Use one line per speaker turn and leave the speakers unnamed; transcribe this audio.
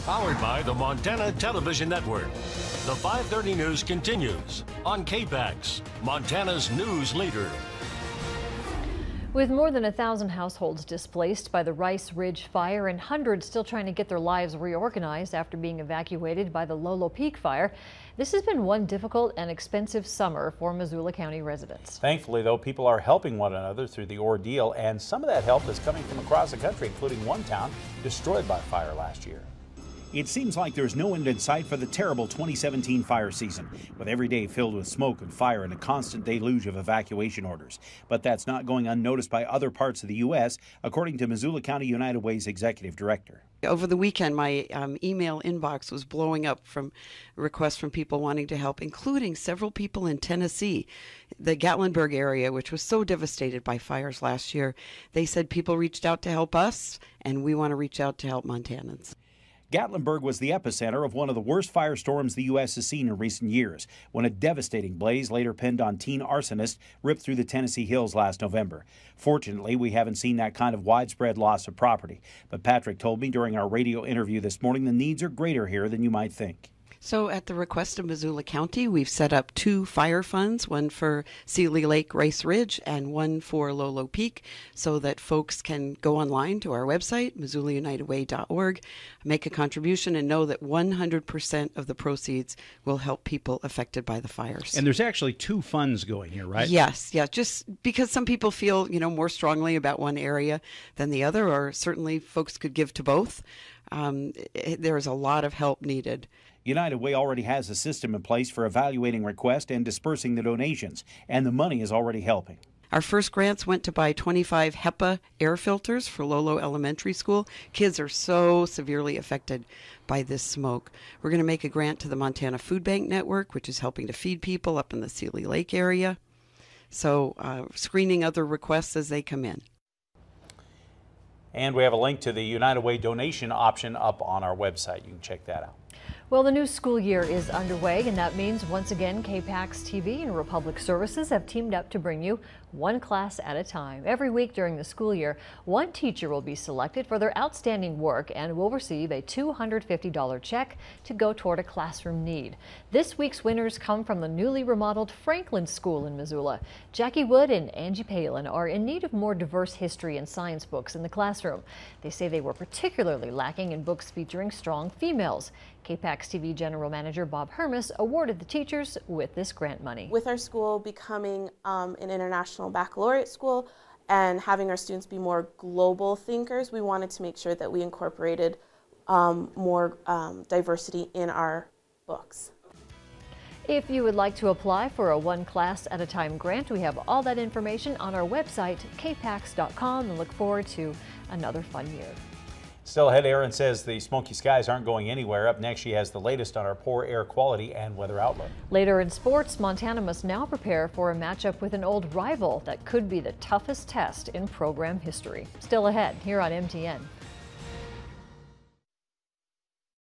Powered by the Montana Television Network. The 5:30 news continues on KPAX, Montana's news leader.
With more than 1,000 households displaced by the Rice Ridge fire and hundreds still trying to get their lives reorganized after being evacuated by the Lolo Peak fire, this has been one difficult and expensive summer for Missoula County residents.
Thankfully, though, people are helping one another through the ordeal, and some of that help is coming from across the country, including one town destroyed by fire last year.
It seems like there's no end in sight for the terrible 2017 fire season, with every day filled with smoke and fire and a constant deluge of evacuation orders. But that's not going unnoticed by other parts of the U.S., according to Missoula County United Way's executive director.
Over the weekend, my email inbox was blowing up from requests from people wanting to help, including several people in Tennessee, the GATLINBURG area, which was so devastated by fires last year. They said people reached out to help us, and we want to reach out to help Montanans.
Gatlinburg was the epicenter of one of the worst firestorms the U.S. has seen in recent years, when a devastating blaze later pinned on teen arsonists ripped through the Tennessee hills last November. Fortunately, we haven't seen that kind of widespread loss of property. But Patrick told me during our radio interview this morning the needs are greater here than you might think.
So at the request of Missoula County, we've set up 2 fire funds, one for Sealy Lake Rice Ridge and one for Lolo Peak, so that folks can go online to our website, MissoulaUnitedWay.org, make a contribution and know that 100% of the proceeds will help people affected by the fires.
And there's actually 2 funds going here, right?
Yes, yeah, just because some people feel, more strongly about one area than the other, or certainly folks could give to both. There's a lot of help needed.
United Way already has a system in place for evaluating requests and dispersing the donations, and the money is already helping.
Our first grants went to buy 25 HEPA air filters for Lolo Elementary School. Kids are so severely affected by this smoke. We're going to make a grant to the Montana Food Bank Network, which is helping to feed people up in the Sealy Lake area. So screening other requests as they come in.
And we have a link to the United Way donation option up on our website. You can check that out.
Well, the new school year is underway, and that means once again KPAX-TV and Republic Services have teamed up to bring you one class at a time. Every week during the school year, one teacher will be selected for their outstanding work and will receive a $250 check to go toward a classroom need. This week's winners come from the newly remodeled Franklin School in Missoula. Jackie Wood and Angie Palin are in need of more diverse history and science books in the classroom. They say they were particularly lacking in books featuring strong females. KPAX-TV General Manager Bob Hermes awarded the teachers with this grant money.
With our school becoming an international baccalaureate school and having our students be more global thinkers, we wanted to make sure that we incorporated more diversity in our books.
If you would like to apply for a one class at a time grant, we have all that information on our website, kpax.com, and look forward to another fun year.
Still ahead, Erin says the smoky skies aren't going anywhere. Up next, she has the latest on our poor air quality and weather outlook.
Later in sports, Montana must now prepare for a matchup with an old rival that could be the toughest test in program history. Still ahead here on MTN.